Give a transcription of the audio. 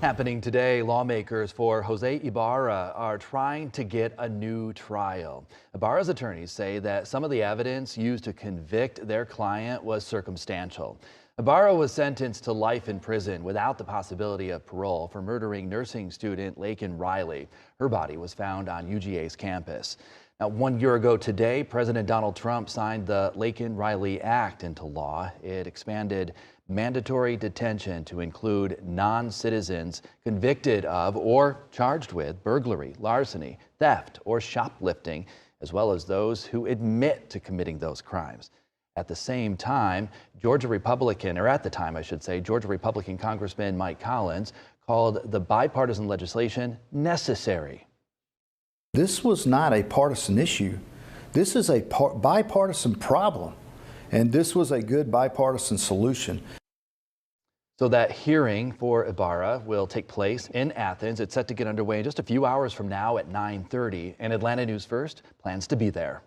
Happening today, lawmakers for Jose Ibarra are trying to get a new trial. Ibarra's attorneys say that some of the evidence used to convict their client was circumstantial. Ibarra was sentenced to life in prison without the possibility of parole for murdering nursing student Laken Riley. Her body was found on UGA's campus. Now, 1 year ago today, President Donald Trump signed the Laken Riley Act into law. It expanded mandatory detention to include non-citizens convicted of or charged with burglary, larceny, theft, or shoplifting, as well as those who admit to committing those crimes. At the time, Georgia Republican Congressman Mike Collins called the bipartisan legislation necessary. This was not a partisan issue. This is a bipartisan problem, and this was a good bipartisan solution. So that hearing for Ibarra will take place in Athens. It's set to get underway in just a few hours from now at 9:30, and Atlanta News First plans to be there.